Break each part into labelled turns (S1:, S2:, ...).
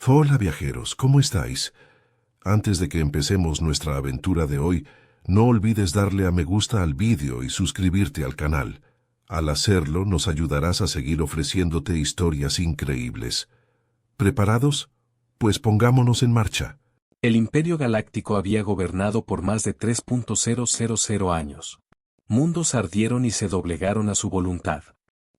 S1: Hola viajeros, ¿cómo estáis? Antes de que empecemos nuestra aventura de hoy, no olvides darle a me gusta al vídeo y suscribirte al canal. Al hacerlo, nos ayudarás a seguir ofreciéndote historias increíbles. ¿Preparados? Pues pongámonos en marcha.
S2: El Imperio Galáctico había gobernado por más de 3.000 años. Mundos ardieron y se doblegaron a su voluntad.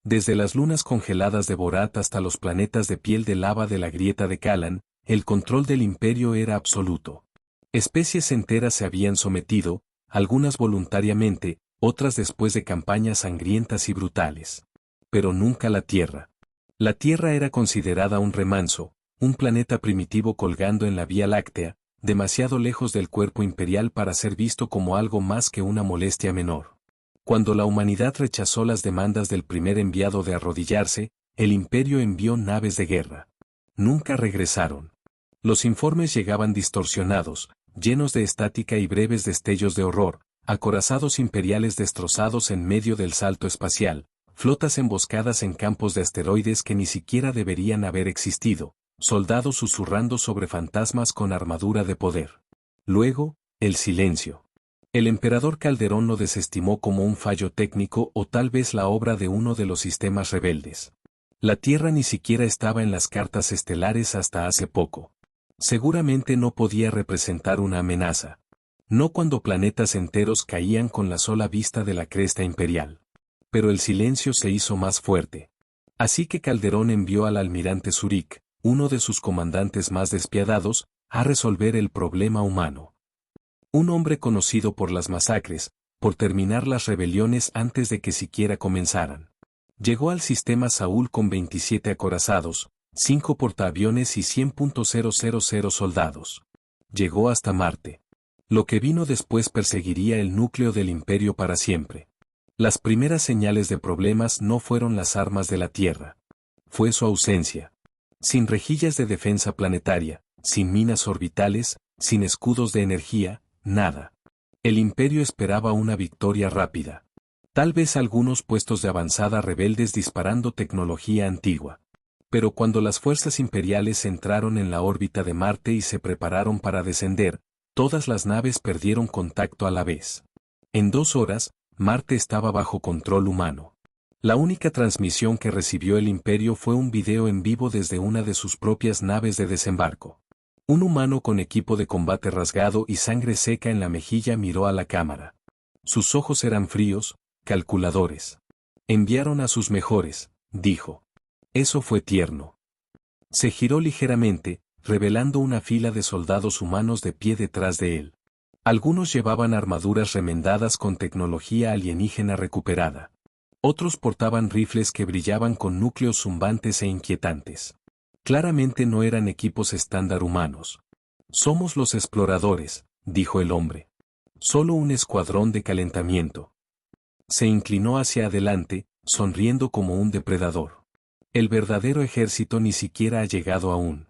S2: Desde las lunas congeladas de Borat hasta los planetas de piel de lava de la grieta de Kalan, el control del imperio era absoluto. Especies enteras se habían sometido, algunas voluntariamente, otras después de campañas sangrientas y brutales. Pero nunca la Tierra. La Tierra era considerada un remanso, un planeta primitivo colgando en la Vía Láctea, demasiado lejos del cuerpo imperial para ser visto como algo más que una molestia menor. Cuando la humanidad rechazó las demandas del primer enviado de arrodillarse, el imperio envió naves de guerra. Nunca regresaron. Los informes llegaban distorsionados, llenos de estática y breves destellos de horror, acorazados imperiales destrozados en medio del salto espacial, flotas emboscadas en campos de asteroides que ni siquiera deberían haber existido, soldados susurrando sobre fantasmas con armadura de poder. Luego, el silencio. El emperador Calderón lo desestimó como un fallo técnico o tal vez la obra de uno de los sistemas rebeldes. La Tierra ni siquiera estaba en las cartas estelares hasta hace poco. Seguramente no podía representar una amenaza. No cuando planetas enteros caían con la sola vista de la cresta imperial. Pero el silencio se hizo más fuerte. Así que Calderón envió al almirante Zurich, uno de sus comandantes más despiadados, a resolver el problema humano. Un hombre conocido por las masacres, por terminar las rebeliones antes de que siquiera comenzaran. Llegó al sistema Saúl con 27 acorazados, 5 portaaviones y 100.000 soldados. Llegó hasta Marte. Lo que vino después perseguiría el núcleo del imperio para siempre. Las primeras señales de problemas no fueron las armas de la Tierra. Fue su ausencia. Sin rejillas de defensa planetaria, sin minas orbitales, sin escudos de energía, nada. El imperio esperaba una victoria rápida. Tal vez algunos puestos de avanzada rebeldes disparando tecnología antigua. Pero cuando las fuerzas imperiales entraron en la órbita de Marte y se prepararon para descender, todas las naves perdieron contacto a la vez. En 2 horas, Marte estaba bajo control humano. La única transmisión que recibió el imperio fue un video en vivo desde una de sus propias naves de desembarco. Un humano con equipo de combate rasgado y sangre seca en la mejilla miró a la cámara. Sus ojos eran fríos, calculadores. Enviaron a sus mejores, dijo. Eso fue tierno. Se giró ligeramente, revelando una fila de soldados humanos de pie detrás de él. Algunos llevaban armaduras remendadas con tecnología alienígena recuperada. Otros portaban rifles que brillaban con núcleos zumbantes e inquietantes. Claramente no eran equipos estándar humanos. Somos los exploradores, dijo el hombre. Solo un escuadrón de calentamiento. Se inclinó hacia adelante, sonriendo como un depredador. El verdadero ejército ni siquiera ha llegado aún.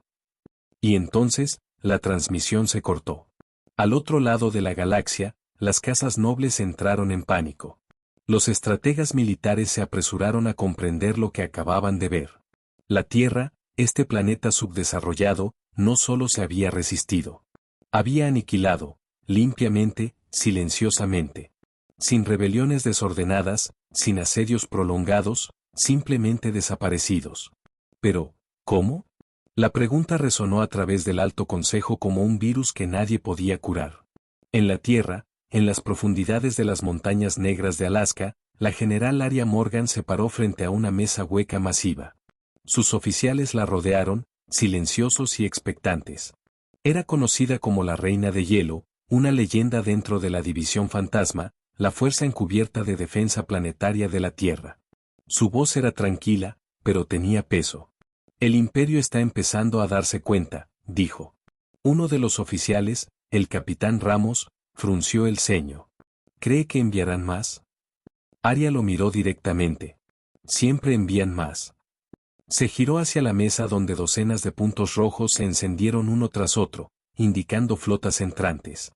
S2: Y entonces, la transmisión se cortó. Al otro lado de la galaxia, las casas nobles entraron en pánico. Los estrategas militares se apresuraron a comprender lo que acababan de ver. La Tierra, este planeta subdesarrollado, no solo se había resistido. Había aniquilado, limpiamente, silenciosamente. Sin rebeliones desordenadas, sin asedios prolongados, simplemente desaparecidos. Pero, ¿cómo? La pregunta resonó a través del Alto Consejo como un virus que nadie podía curar. En la Tierra, en las profundidades de las montañas negras de Alaska, la general Arya Morgan se paró frente a una mesa hueca masiva. Sus oficiales la rodearon, silenciosos y expectantes. Era conocida como la Reina de Hielo, una leyenda dentro de la División Fantasma, la fuerza encubierta de defensa planetaria de la Tierra. Su voz era tranquila, pero tenía peso. El imperio está empezando a darse cuenta, dijo. Uno de los oficiales, el capitán Ramos, frunció el ceño. ¿Cree que enviarán más? Arya lo miró directamente. Siempre envían más. Se giró hacia la mesa donde docenas de puntos rojos se encendieron uno tras otro, indicando flotas entrantes.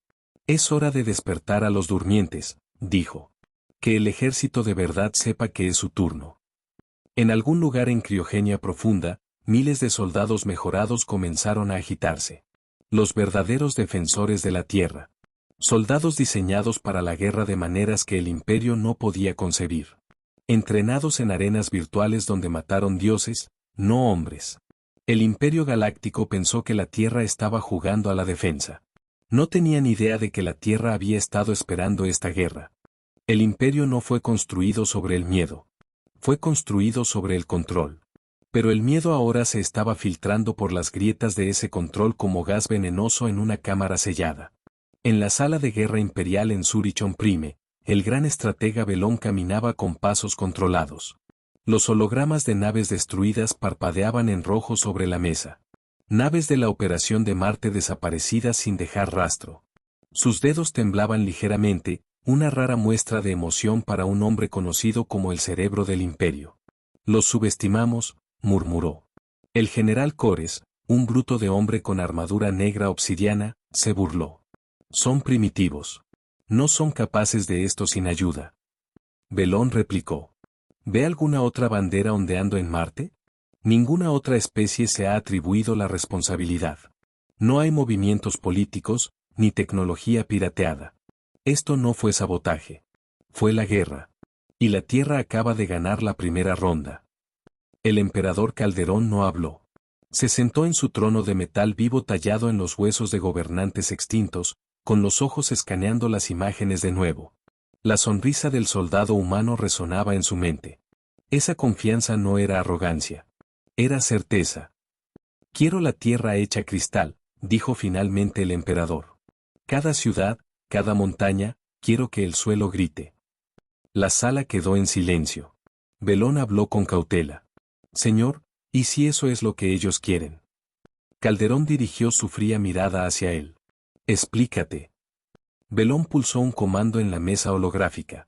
S2: Es hora de despertar a los durmientes, dijo. Que el ejército de verdad sepa que es su turno. En algún lugar en criogenia profunda, miles de soldados mejorados comenzaron a agitarse. Los verdaderos defensores de la Tierra. Soldados diseñados para la guerra de maneras que el Imperio no podía concebir. Entrenados en arenas virtuales donde mataron dioses, no hombres. El Imperio Galáctico pensó que la Tierra estaba jugando a la defensa. No tenían idea de que la Tierra había estado esperando esta guerra. El Imperio no fue construido sobre el miedo. Fue construido sobre el control. Pero el miedo ahora se estaba filtrando por las grietas de ese control como gas venenoso en una cámara sellada. En la sala de guerra imperial en Surichon Prime, el gran estratega Belón caminaba con pasos controlados. Los hologramas de naves destruidas parpadeaban en rojo sobre la mesa. Naves de la Operación de Marte desaparecidas sin dejar rastro. Sus dedos temblaban ligeramente, una rara muestra de emoción para un hombre conocido como el cerebro del Imperio. Los subestimamos, murmuró. El general Cores, un bruto de hombre con armadura negra obsidiana, se burló. Son primitivos. No son capaces de esto sin ayuda. Belón replicó. ¿Ve alguna otra bandera ondeando en Marte? Ninguna otra especie se ha atribuido la responsabilidad. No hay movimientos políticos, ni tecnología pirateada. Esto no fue sabotaje. Fue la guerra. Y la Tierra acaba de ganar la primera ronda. El emperador Calderón no habló. Se sentó en su trono de metal vivo tallado en los huesos de gobernantes extintos, con los ojos escaneando las imágenes de nuevo. La sonrisa del soldado humano resonaba en su mente. Esa confianza no era arrogancia. Era certeza. Quiero la Tierra hecha cristal, dijo finalmente el emperador. Cada ciudad, cada montaña, quiero que el suelo grite. La sala quedó en silencio. Belón habló con cautela. Señor, ¿y si eso es lo que ellos quieren? Calderón dirigió su fría mirada hacia él. Explícate. Belón pulsó un comando en la mesa holográfica.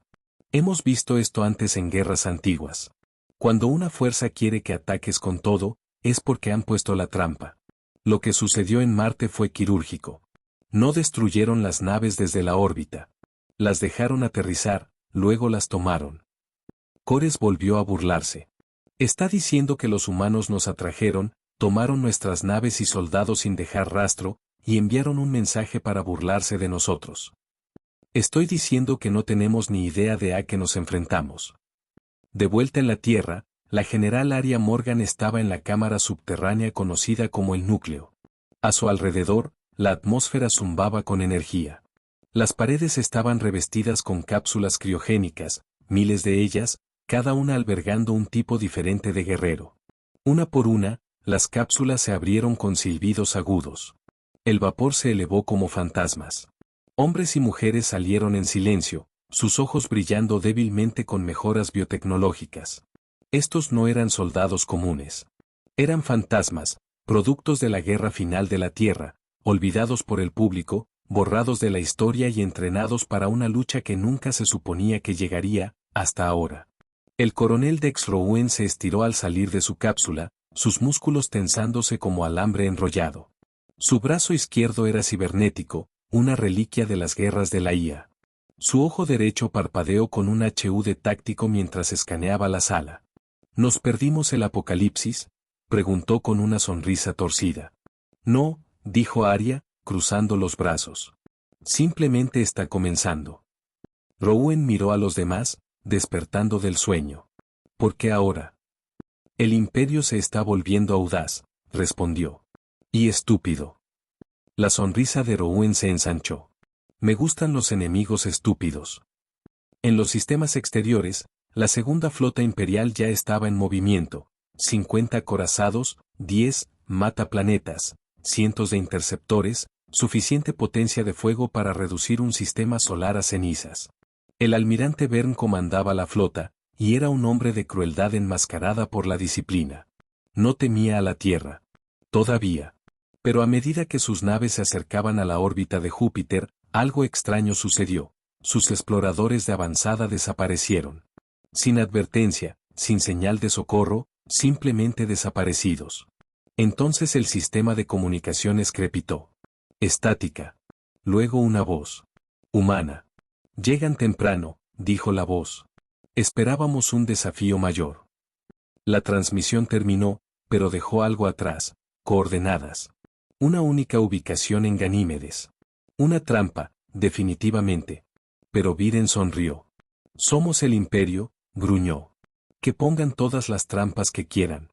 S2: Hemos visto esto antes en guerras antiguas. Cuando una fuerza quiere que ataques con todo, es porque han puesto la trampa. Lo que sucedió en Marte fue quirúrgico. No destruyeron las naves desde la órbita. Las dejaron aterrizar, luego las tomaron. Cores volvió a burlarse. Está diciendo que los humanos nos atrajeron, tomaron nuestras naves y soldados sin dejar rastro, y enviaron un mensaje para burlarse de nosotros. Estoy diciendo que no tenemos ni idea de a qué nos enfrentamos. De vuelta en la Tierra, la general Aria Morgan estaba en la cámara subterránea conocida como el núcleo. A su alrededor, la atmósfera zumbaba con energía. Las paredes estaban revestidas con cápsulas criogénicas, miles de ellas, cada una albergando un tipo diferente de guerrero. Una por una, las cápsulas se abrieron con silbidos agudos. El vapor se elevó como fantasmas. Hombres y mujeres salieron en silencio, sus ojos brillando débilmente con mejoras biotecnológicas. Estos no eran soldados comunes. Eran fantasmas, productos de la guerra final de la Tierra, olvidados por el público, borrados de la historia y entrenados para una lucha que nunca se suponía que llegaría, hasta ahora. El coronel Dex Rowen se estiró al salir de su cápsula, sus músculos tensándose como alambre enrollado. Su brazo izquierdo era cibernético, una reliquia de las guerras de la IA. Su ojo derecho parpadeó con un HUD táctico mientras escaneaba la sala. ¿Nos perdimos el apocalipsis?, preguntó con una sonrisa torcida. No, dijo Aria, cruzando los brazos. Simplemente está comenzando. Rowen miró a los demás, despertando del sueño. ¿Por qué ahora? El Imperio se está volviendo audaz, respondió. Y estúpido. La sonrisa de Rowen se ensanchó. Me gustan los enemigos estúpidos. En los sistemas exteriores, la segunda flota imperial ya estaba en movimiento. 50 acorazados, 10 mataplanetas, cientos de interceptores, suficiente potencia de fuego para reducir un sistema solar a cenizas. El almirante Bern comandaba la flota, y era un hombre de crueldad enmascarada por la disciplina. No temía a la Tierra. Todavía. Pero a medida que sus naves se acercaban a la órbita de Júpiter, algo extraño sucedió. Sus exploradores de avanzada desaparecieron. Sin advertencia, sin señal de socorro, simplemente desaparecidos. Entonces el sistema de comunicaciones crepitó. Estática. Luego una voz. Humana. Llegan temprano, dijo la voz. Esperábamos un desafío mayor. La transmisión terminó, pero dejó algo atrás: coordenadas. Una única ubicación en Ganímedes. Una trampa, definitivamente. Pero Viren sonrió. Somos el Imperio, gruñó. Que pongan todas las trampas que quieran.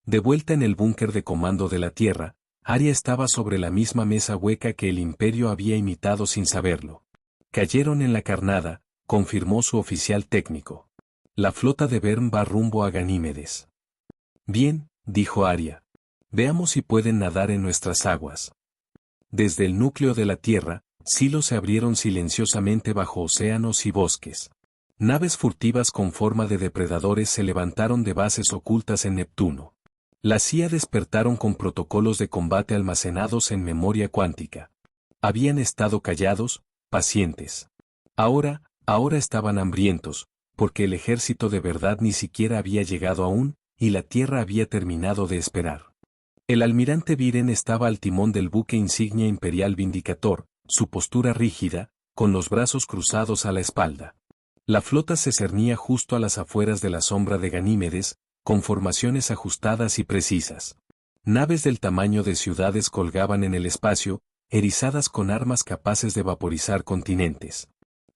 S2: De vuelta en el búnker de comando de la Tierra, Arya estaba sobre la misma mesa hueca que el Imperio había imitado sin saberlo. Cayeron en la carnada, confirmó su oficial técnico. La flota de Vern va rumbo a Ganímedes. Bien, dijo Arya. Veamos si pueden nadar en nuestras aguas. Desde el núcleo de la Tierra, silos se abrieron silenciosamente bajo océanos y bosques. Naves furtivas con forma de depredadores se levantaron de bases ocultas en Neptuno. La CIA despertaron con protocolos de combate almacenados en memoria cuántica. Habían estado callados, pacientes. Ahora estaban hambrientos, porque el ejército de verdad ni siquiera había llegado aún, y la Tierra había terminado de esperar. El almirante Viren estaba al timón del buque insignia imperial Vindicator, su postura rígida, con los brazos cruzados a la espalda. La flota se cernía justo a las afueras de la sombra de Ganímedes, con formaciones ajustadas y precisas. Naves del tamaño de ciudades colgaban en el espacio, erizadas con armas capaces de vaporizar continentes.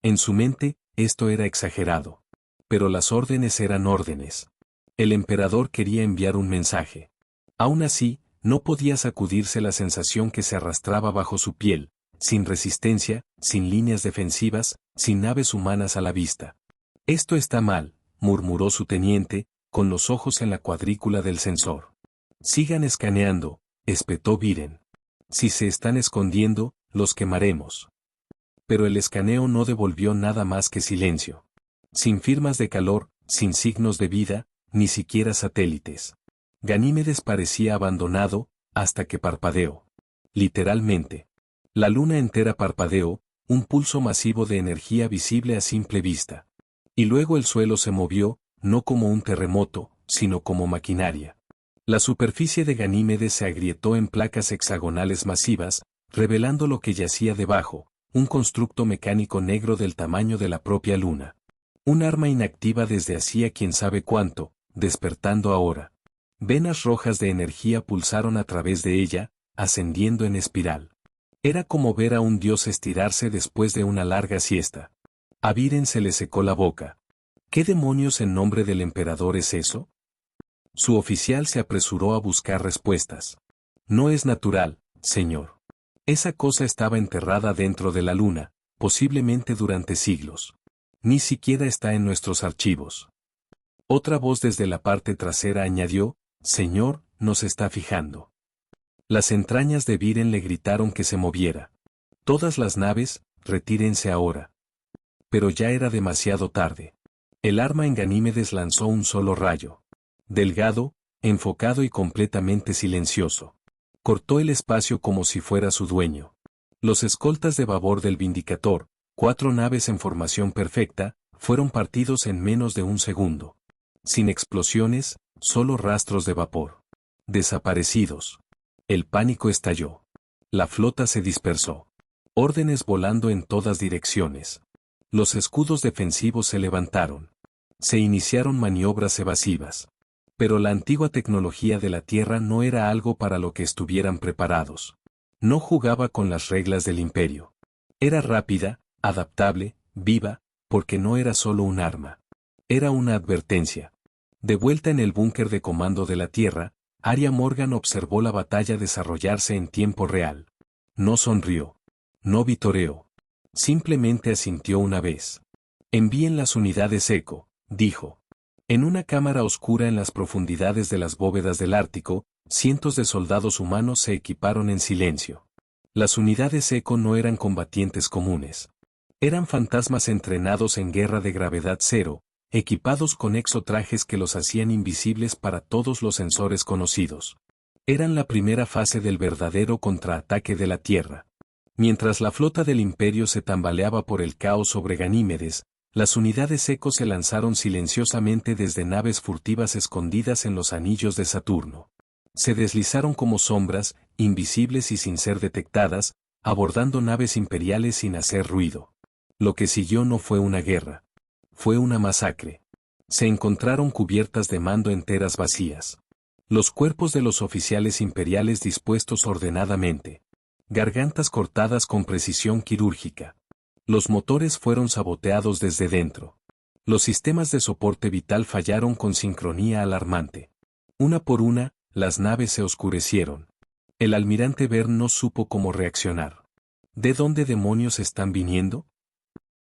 S2: En su mente, esto era exagerado. Pero las órdenes eran órdenes. El emperador quería enviar un mensaje. Aún así, no podía sacudirse la sensación que se arrastraba bajo su piel, sin resistencia, sin líneas defensivas, sin naves humanas a la vista. Esto está mal, murmuró su teniente, con los ojos en la cuadrícula del sensor. Sigan escaneando, espetó Viren. Si se están escondiendo, los quemaremos. Pero el escaneo no devolvió nada más que silencio. Sin firmas de calor, sin signos de vida, ni siquiera satélites. Ganímedes parecía abandonado, hasta que parpadeó. Literalmente. La luna entera parpadeó, un pulso masivo de energía visible a simple vista. Y luego el suelo se movió, no como un terremoto, sino como maquinaria. La superficie de Ganímedes se agrietó en placas hexagonales masivas, revelando lo que yacía debajo, un constructo mecánico negro del tamaño de la propia luna. Un arma inactiva desde hacía quién sabe cuánto, despertando ahora. Venas rojas de energía pulsaron a través de ella, ascendiendo en espiral. Era como ver a un dios estirarse después de una larga siesta. A Viren se le secó la boca. ¿Qué demonios en nombre del emperador es eso? Su oficial se apresuró a buscar respuestas. No es natural, señor. Esa cosa estaba enterrada dentro de la luna, posiblemente durante siglos. Ni siquiera está en nuestros archivos. Otra voz desde la parte trasera añadió: Señor, nos está fijando. Las entrañas de Viren le gritaron que se moviera. Todas las naves, retírense ahora. Pero ya era demasiado tarde. El arma en Ganímedes lanzó un solo rayo. Delgado, enfocado y completamente silencioso. Cortó el espacio como si fuera su dueño. Los escoltas de babor del Vindicator, 4 naves en formación perfecta, fueron partidos en menos de un segundo. Sin explosiones, solo rastros de vapor. Desaparecidos. El pánico estalló. La flota se dispersó. Órdenes volando en todas direcciones. Los escudos defensivos se levantaron. Se iniciaron maniobras evasivas. Pero la antigua tecnología de la Tierra no era algo para lo que estuvieran preparados. No jugaba con las reglas del Imperio. Era rápida, adaptable, viva, porque no era solo un arma. Era una advertencia. De vuelta en el búnker de comando de la Tierra, Arya Morgan observó la batalla desarrollarse en tiempo real. No sonrió. No vitoreó. Simplemente asintió una vez. Envíen las unidades Eco, dijo. En una cámara oscura en las profundidades de las bóvedas del Ártico, cientos de soldados humanos se equiparon en silencio. Las unidades Eco no eran combatientes comunes. Eran fantasmas entrenados en guerra de gravedad cero, equipados con exotrajes que los hacían invisibles para todos los sensores conocidos. Eran la primera fase del verdadero contraataque de la Tierra. Mientras la flota del Imperio se tambaleaba por el caos sobre Ganímedes, las unidades Eco se lanzaron silenciosamente desde naves furtivas escondidas en los anillos de Saturno. Se deslizaron como sombras, invisibles y sin ser detectadas, abordando naves imperiales sin hacer ruido. Lo que siguió no fue una guerra. Fue una masacre. Se encontraron cubiertas de mando enteras vacías. Los cuerpos de los oficiales imperiales dispuestos ordenadamente. Gargantas cortadas con precisión quirúrgica. Los motores fueron saboteados desde dentro. Los sistemas de soporte vital fallaron con sincronía alarmante. Una por una, las naves se oscurecieron. El almirante Bern no supo cómo reaccionar. ¿De dónde demonios están viniendo?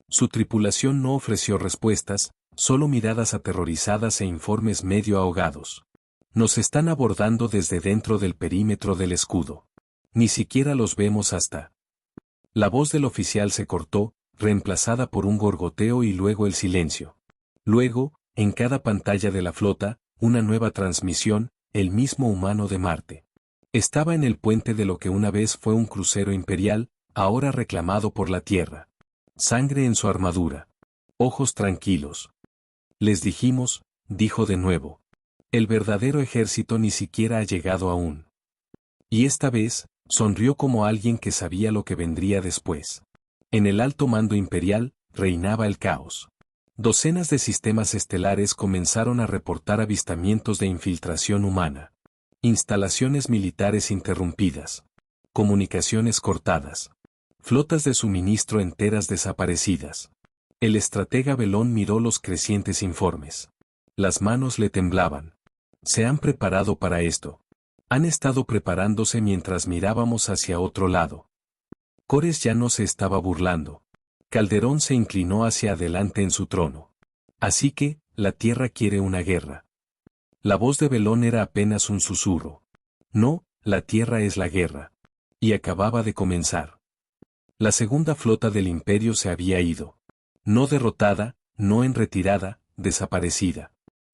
S2: Su tripulación no ofreció respuestas, solo miradas aterrorizadas e informes medio ahogados. Nos están abordando desde dentro del perímetro del escudo. Ni siquiera los vemos hasta. La voz del oficial se cortó, reemplazada por un gorgoteo y luego el silencio. Luego, en cada pantalla de la flota, una nueva transmisión, el mismo humano de Marte. Estaba en el puente de lo que una vez fue un crucero imperial, ahora reclamado por la Tierra. Sangre en su armadura. Ojos tranquilos. Les dijimos, dijo de nuevo. El verdadero ejército ni siquiera ha llegado aún. Y esta vez, sonrió como alguien que sabía lo que vendría después. En el alto mando imperial, reinaba el caos. Docenas de sistemas estelares comenzaron a reportar avistamientos de infiltración humana. Instalaciones militares interrumpidas. Comunicaciones cortadas. Flotas de suministro enteras desaparecidas. El estratega Belón miró los crecientes informes. Las manos le temblaban. Se han preparado para esto. Han estado preparándose mientras mirábamos hacia otro lado. Cores ya no se estaba burlando. Calderón se inclinó hacia adelante en su trono. Así que, la Tierra quiere una guerra. La voz de Belón era apenas un susurro. No, la Tierra es la guerra. Y acababa de comenzar. La segunda flota del Imperio se había ido. No derrotada, no en retirada, desaparecida.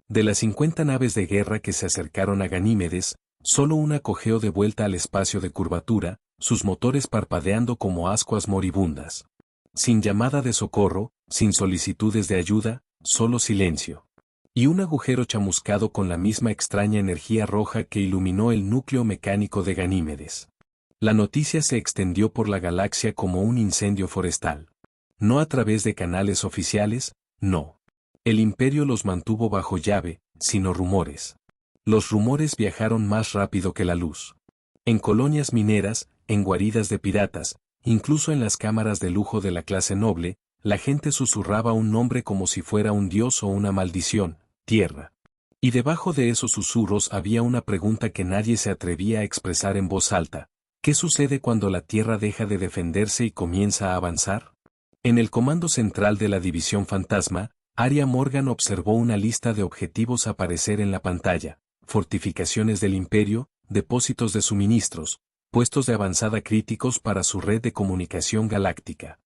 S2: De las 50 naves de guerra que se acercaron a Ganímedes, solo una cojeó de vuelta al espacio de curvatura, sus motores parpadeando como ascuas moribundas. Sin llamada de socorro, sin solicitudes de ayuda, solo silencio. Y un agujero chamuscado con la misma extraña energía roja que iluminó el núcleo mecánico de Ganímedes. La noticia se extendió por la galaxia como un incendio forestal. No a través de canales oficiales, no. El Imperio los mantuvo bajo llave, sino rumores. Los rumores viajaron más rápido que la luz. En colonias mineras, en guaridas de piratas, incluso en las cámaras de lujo de la clase noble, la gente susurraba un nombre como si fuera un dios o una maldición, Tierra. Y debajo de esos susurros había una pregunta que nadie se atrevía a expresar en voz alta. ¿Qué sucede cuando la Tierra deja de defenderse y comienza a avanzar? En el comando central de la División Fantasma, Arya Morgan observó una lista de objetivos aparecer en la pantalla: fortificaciones del Imperio, depósitos de suministros, puestos de avanzada críticos para su red de comunicación galáctica.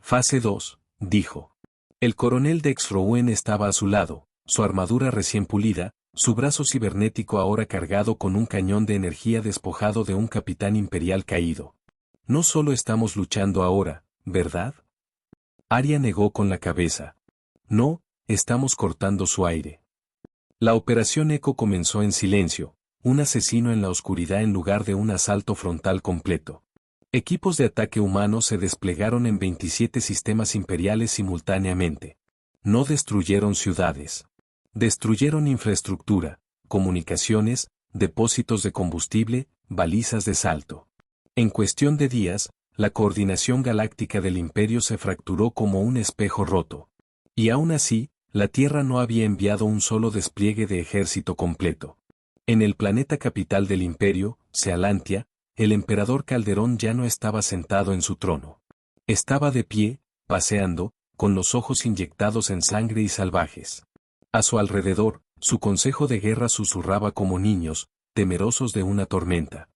S2: Fase 2, dijo. El coronel Dex Rowen estaba a su lado, su armadura recién pulida, su brazo cibernético ahora cargado con un cañón de energía despojado de un capitán imperial caído. No solo estamos luchando ahora, ¿verdad? Arya negó con la cabeza. No, estamos cortando su aire. La operación Eco comenzó en silencio, un asesino en la oscuridad en lugar de un asalto frontal completo. Equipos de ataque humano se desplegaron en 27 sistemas imperiales simultáneamente. No destruyeron ciudades. Destruyeron infraestructura, comunicaciones, depósitos de combustible, balizas de salto. En cuestión de días, la coordinación galáctica del Imperio se fracturó como un espejo roto. Y aún así, la Tierra no había enviado un solo despliegue de ejército completo. En el planeta capital del Imperio, Sealantia, el emperador Calderón ya no estaba sentado en su trono. Estaba de pie, paseando, con los ojos inyectados en sangre y salvajes. A su alrededor, su consejo de guerra susurraba como niños, temerosos de una tormenta.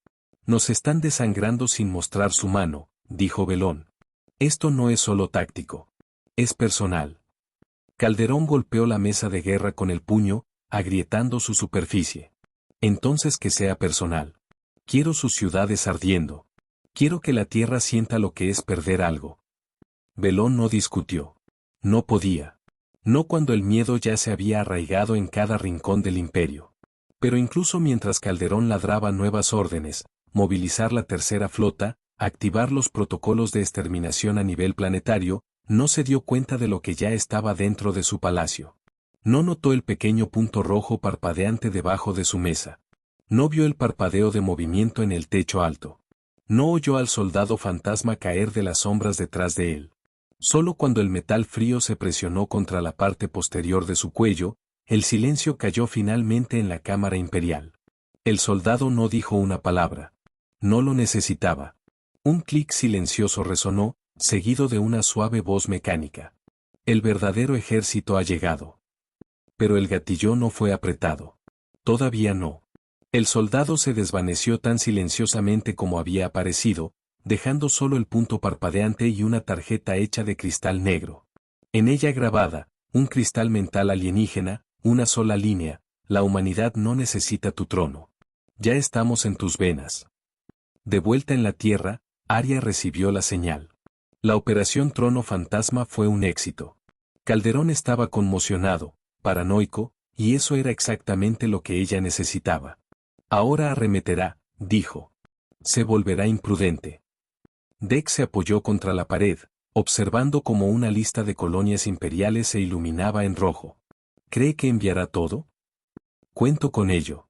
S2: Nos están desangrando sin mostrar su mano, dijo Belón. Esto no es solo táctico. Es personal. Calderón golpeó la mesa de guerra con el puño, agrietando su superficie. Entonces que sea personal. Quiero sus ciudades ardiendo. Quiero que la Tierra sienta lo que es perder algo. Belón no discutió. No podía. No cuando el miedo ya se había arraigado en cada rincón del Imperio. Pero incluso mientras Calderón ladraba nuevas órdenes, movilizar la tercera flota, activar los protocolos de exterminación a nivel planetario, no se dio cuenta de lo que ya estaba dentro de su palacio. No notó el pequeño punto rojo parpadeante debajo de su mesa. No vio el parpadeo de movimiento en el techo alto. No oyó al soldado fantasma caer de las sombras detrás de él. Solo cuando el metal frío se presionó contra la parte posterior de su cuello, el silencio cayó finalmente en la cámara imperial. El soldado no dijo una palabra. No lo necesitaba. Un clic silencioso resonó, seguido de una suave voz mecánica. El verdadero ejército ha llegado. Pero el gatillo no fue apretado. Todavía no. El soldado se desvaneció tan silenciosamente como había aparecido, dejando solo el punto parpadeante y una tarjeta hecha de cristal negro. En ella grabada, un cristal mental alienígena, una sola línea: la humanidad no necesita tu trono. Ya estamos en tus venas. De vuelta en la Tierra, Aria recibió la señal. La operación Trono Fantasma fue un éxito. Calderón estaba conmocionado, paranoico, y eso era exactamente lo que ella necesitaba. Ahora arremeterá, dijo. Se volverá imprudente. Dex se apoyó contra la pared, observando cómo una lista de colonias imperiales se iluminaba en rojo. ¿Cree que enviará todo? Cuento con ello.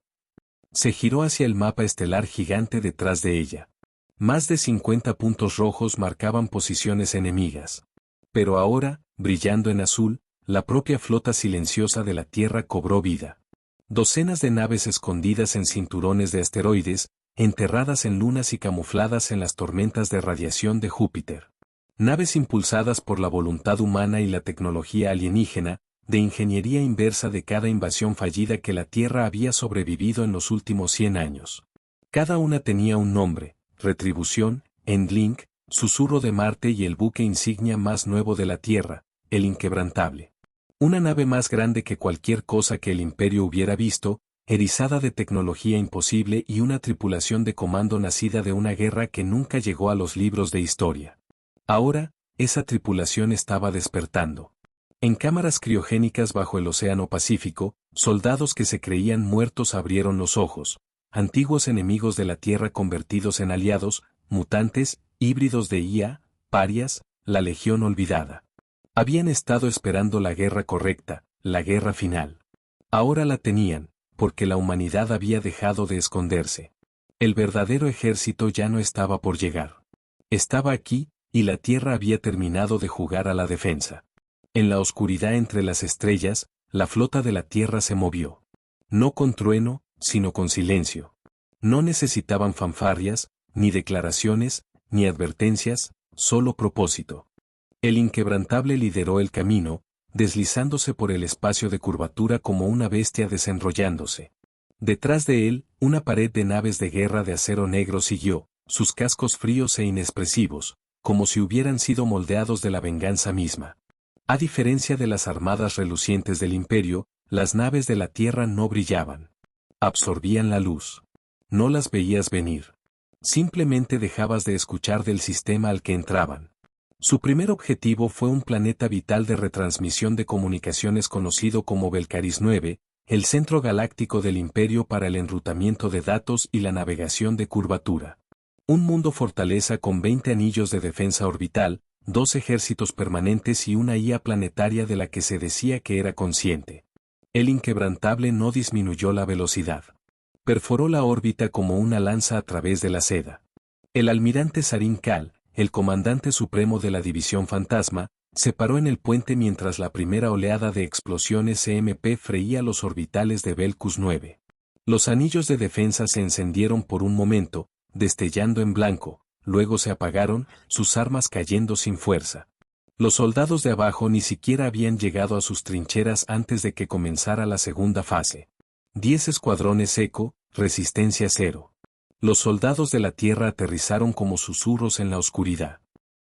S2: Se giró hacia el mapa estelar gigante detrás de ella. Más de 50 puntos rojos marcaban posiciones enemigas. Pero ahora, brillando en azul, la propia flota silenciosa de la Tierra cobró vida. Docenas de naves escondidas en cinturones de asteroides, enterradas en lunas y camufladas en las tormentas de radiación de Júpiter. Naves impulsadas por la voluntad humana y la tecnología alienígena, de ingeniería inversa de cada invasión fallida que la Tierra había sobrevivido en los últimos 100 años. Cada una tenía un nombre: Retribución, Endlink, Susurro de Marte y el buque insignia más nuevo de la Tierra, el Inquebrantable. Una nave más grande que cualquier cosa que el Imperio hubiera visto, erizada de tecnología imposible y una tripulación de comando nacida de una guerra que nunca llegó a los libros de historia. Ahora, esa tripulación estaba despertando. En cámaras criogénicas bajo el Océano Pacífico, soldados que se creían muertos abrieron los ojos, antiguos enemigos de la Tierra convertidos en aliados, mutantes, híbridos de IA, parias, la Legión Olvidada. Habían estado esperando la guerra correcta, la guerra final. Ahora la tenían, porque la humanidad había dejado de esconderse. El verdadero ejército ya no estaba por llegar. Estaba aquí, y la Tierra había terminado de jugar a la defensa. En la oscuridad entre las estrellas, la flota de la Tierra se movió. No con trueno, sino con silencio. No necesitaban fanfarrias, ni declaraciones, ni advertencias, solo propósito. El Inquebrantable lideró el camino, deslizándose por el espacio de curvatura como una bestia desenrollándose. Detrás de él, una pared de naves de guerra de acero negro siguió, sus cascos fríos e inexpresivos, como si hubieran sido moldeados de la venganza misma. A diferencia de las armadas relucientes del Imperio, las naves de la Tierra no brillaban. Absorbían la luz. No las veías venir. Simplemente dejabas de escuchar del sistema al que entraban. Su primer objetivo fue un planeta vital de retransmisión de comunicaciones conocido como Belcaris 9, el centro galáctico del Imperio para el enrutamiento de datos y la navegación de curvatura. Un mundo fortaleza con 20 anillos de defensa orbital, 2 ejércitos permanentes y una IA planetaria de la que se decía que era consciente. El Inquebrantable no disminuyó la velocidad. Perforó la órbita como una lanza a través de la seda. El almirante Sarin Kal, el comandante supremo de la División Fantasma, se paró en el puente mientras la primera oleada de explosiones EMP freía los orbitales de Belcus 9. Los anillos de defensa se encendieron por un momento, destellando en blanco, luego se apagaron, sus armas cayendo sin fuerza. Los soldados de abajo ni siquiera habían llegado a sus trincheras antes de que comenzara la segunda fase. 10 escuadrones Eco, resistencia 0. Los soldados de la Tierra aterrizaron como susurros en la oscuridad.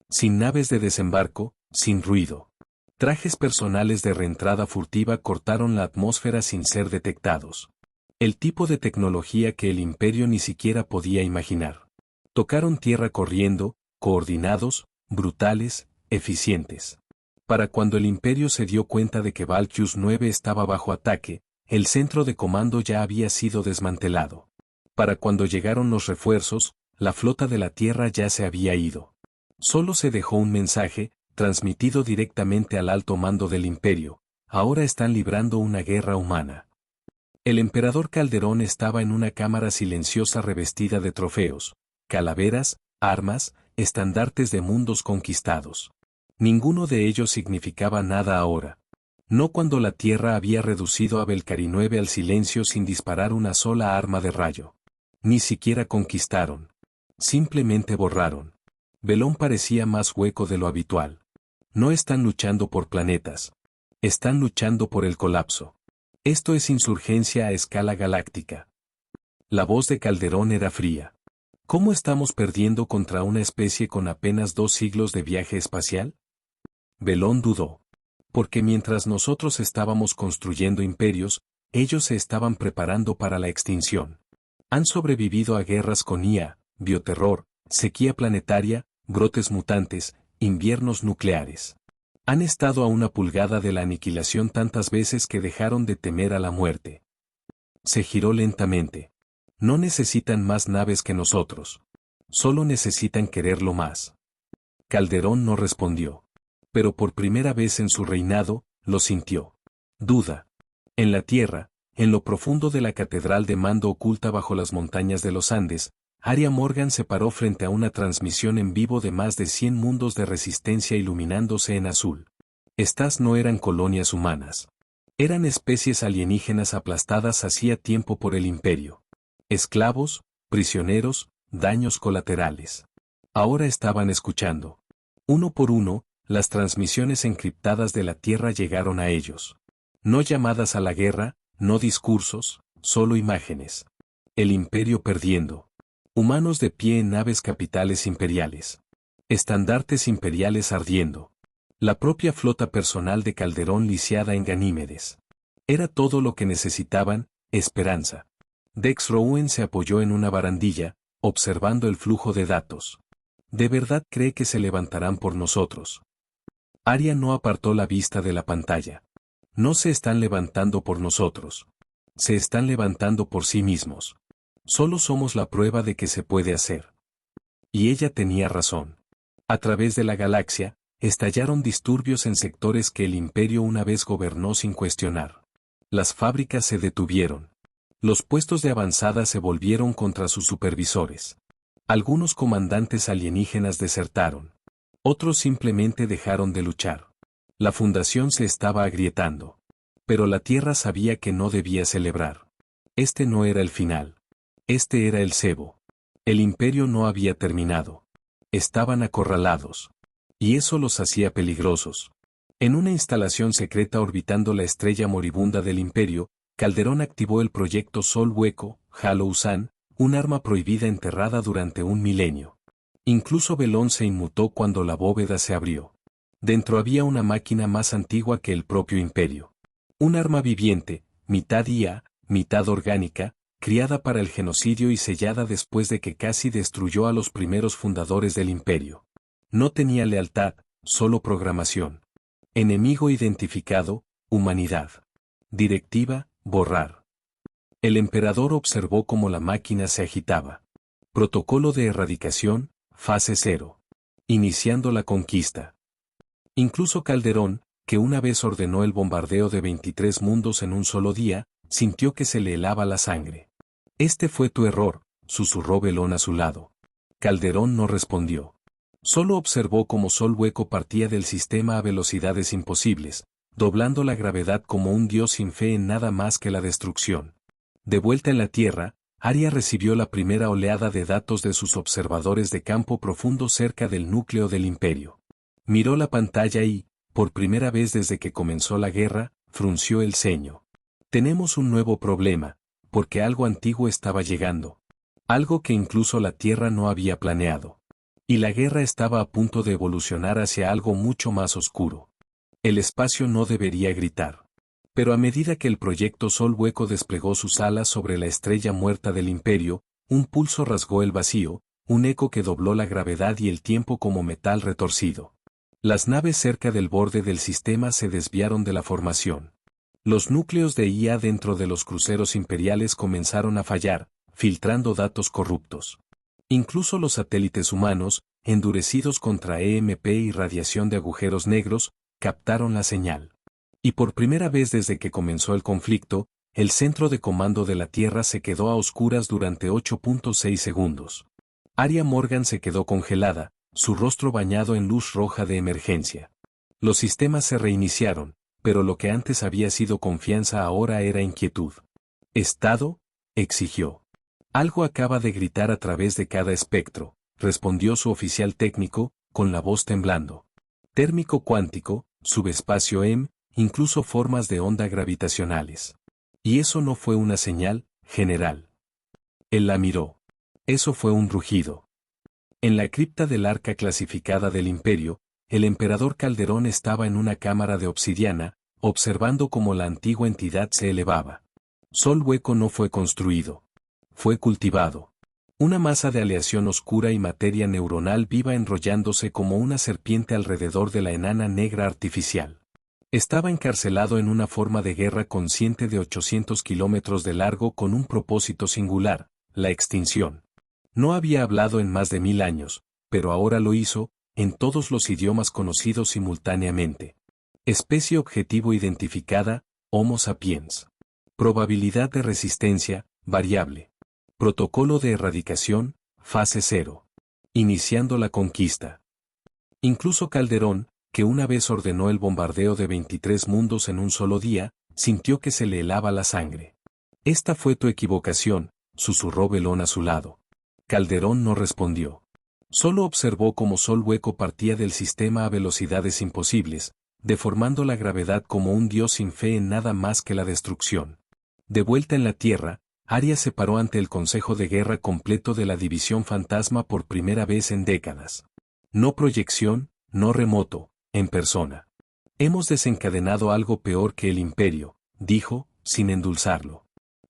S2: Sin naves de desembarco, sin ruido. Trajes personales de reentrada furtiva cortaron la atmósfera sin ser detectados. El tipo de tecnología que el Imperio ni siquiera podía imaginar. Tocaron tierra corriendo, coordinados, brutales, eficientes. Para cuando el Imperio se dio cuenta de que Belcus 9 estaba bajo ataque, el centro de comando ya había sido desmantelado. Para cuando llegaron los refuerzos, la flota de la Tierra ya se había ido. Solo se dejó un mensaje, transmitido directamente al alto mando del Imperio: ahora están librando una guerra humana. El emperador Calderón estaba en una cámara silenciosa revestida de trofeos, calaveras, armas, estandartes de mundos conquistados. Ninguno de ellos significaba nada ahora. No cuando la Tierra había reducido a Belcarinueve al silencio sin disparar una sola arma de rayo. Ni siquiera conquistaron. Simplemente borraron. Belón parecía más hueco de lo habitual. No están luchando por planetas. Están luchando por el colapso. Esto es insurgencia a escala galáctica. La voz de Calderón era fría. ¿Cómo estamos perdiendo contra una especie con apenas 2 siglos de viaje espacial? Belón dudó. Porque mientras nosotros estábamos construyendo imperios, ellos se estaban preparando para la extinción. Han sobrevivido a guerras con IA, bioterror, sequía planetaria, brotes mutantes, inviernos nucleares. Han estado a una pulgada de la aniquilación tantas veces que dejaron de temer a la muerte. Se giró lentamente. No necesitan más naves que nosotros. Solo necesitan quererlo más. Calderón no respondió. Pero por primera vez en su reinado, lo sintió. Duda. En la tierra, en lo profundo de la catedral de mando oculta bajo las montañas de los Andes, Arya Morgan se paró frente a una transmisión en vivo de más de 100 mundos de resistencia iluminándose en azul. Estas no eran colonias humanas. Eran especies alienígenas aplastadas hacía tiempo por el imperio. Esclavos, prisioneros, daños colaterales. Ahora estaban escuchando. Uno por uno, las transmisiones encriptadas de la Tierra llegaron a ellos. No llamadas a la guerra, no discursos, solo imágenes. El imperio perdiendo. Humanos de pie en naves capitales imperiales. Estandartes imperiales ardiendo. La propia flota personal de Calderón lisiada en Ganímedes. Era todo lo que necesitaban, esperanza. Dex Rowen se apoyó en una barandilla, observando el flujo de datos. ¿De verdad cree que se levantarán por nosotros? Arya no apartó la vista de la pantalla. No se están levantando por nosotros. Se están levantando por sí mismos. Solo somos la prueba de que se puede hacer. Y ella tenía razón. A través de la galaxia, estallaron disturbios en sectores que el imperio una vez gobernó sin cuestionar. Las fábricas se detuvieron. Los puestos de avanzada se volvieron contra sus supervisores. Algunos comandantes alienígenas desertaron. Otros simplemente dejaron de luchar. La fundación se estaba agrietando. Pero la Tierra sabía que no debía celebrar. Este no era el final. Este era el cebo. El imperio no había terminado. Estaban acorralados. Y eso los hacía peligrosos. En una instalación secreta orbitando la estrella moribunda del imperio, Calderón activó el proyecto Sol Hueco, Hollow Sun, un arma prohibida enterrada durante un milenio. Incluso Belón se inmutó cuando la bóveda se abrió. Dentro había una máquina más antigua que el propio imperio. Un arma viviente, mitad IA, mitad orgánica, criada para el genocidio y sellada después de que casi destruyó a los primeros fundadores del imperio. No tenía lealtad, solo programación. Enemigo identificado, humanidad. Directiva, borrar. El emperador observó cómo la máquina se agitaba. Protocolo de erradicación, fase 0. Iniciando la conquista. Incluso Calderón, que una vez ordenó el bombardeo de 23 mundos en un solo día, sintió que se le helaba la sangre. Este fue tu error, susurró Belón a su lado. Calderón no respondió. Solo observó cómo Sol Hueco partía del sistema a velocidades imposibles, doblando la gravedad como un dios sin fe en nada más que la destrucción. De vuelta en la Tierra, Arya recibió la primera oleada de datos de sus observadores de campo profundo cerca del núcleo del imperio. Miró la pantalla y, por primera vez desde que comenzó la guerra, frunció el ceño. Tenemos un nuevo problema, porque algo antiguo estaba llegando. Algo que incluso la Tierra no había planeado. Y la guerra estaba a punto de evolucionar hacia algo mucho más oscuro. El espacio no debería gritar. Pero a medida que el proyecto Sol Hueco desplegó sus alas sobre la estrella muerta del imperio, un pulso rasgó el vacío, un eco que dobló la gravedad y el tiempo como metal retorcido. Las naves cerca del borde del sistema se desviaron de la formación. Los núcleos de IA dentro de los cruceros imperiales comenzaron a fallar, filtrando datos corruptos. Incluso los satélites humanos, endurecidos contra EMP y radiación de agujeros negros, captaron la señal. Y por primera vez desde que comenzó el conflicto, el centro de comando de la Tierra se quedó a oscuras durante 8.6 segundos. Arya Morgan se quedó congelada, su rostro bañado en luz roja de emergencia. Los sistemas se reiniciaron, pero lo que antes había sido confianza ahora era inquietud. ¿Estado?, exigió. Algo acaba de gritar a través de cada espectro, respondió su oficial técnico, con la voz temblando. Térmico cuántico, subespacio EM, incluso formas de onda gravitacionales. Y eso no fue una señal, general. Él la miró. Eso fue un rugido. En la cripta del arca clasificada del Imperio, el emperador Calderón estaba en una cámara de obsidiana, observando cómo la antigua entidad se elevaba. Sol Hueco no fue construido. Fue cultivado. Una masa de aleación oscura y materia neuronal viva enrollándose como una serpiente alrededor de la enana negra artificial. Estaba encarcelado en una forma de guerra consciente de 800 kilómetros de largo con un propósito singular, la extinción. No había hablado en más de 1000 años, pero ahora lo hizo, en todos los idiomas conocidos simultáneamente. Especie objetivo identificada, Homo sapiens. Probabilidad de resistencia, variable. Protocolo de erradicación, fase 0. Iniciando la conquista. Incluso Calderón, que una vez ordenó el bombardeo de 23 mundos en un solo día, sintió que se le helaba la sangre. Esta fue tu equivocación, susurró Belón a su lado. Calderón no respondió. Solo observó cómo Sol Hueco partía del sistema a velocidades imposibles, deformando la gravedad como un dios sin fe en nada más que la destrucción. De vuelta en la Tierra, Arya se paró ante el Consejo de Guerra completo de la División Fantasma por primera vez en décadas. No proyección, no remoto, en persona. Hemos desencadenado algo peor que el Imperio, dijo, sin endulzarlo.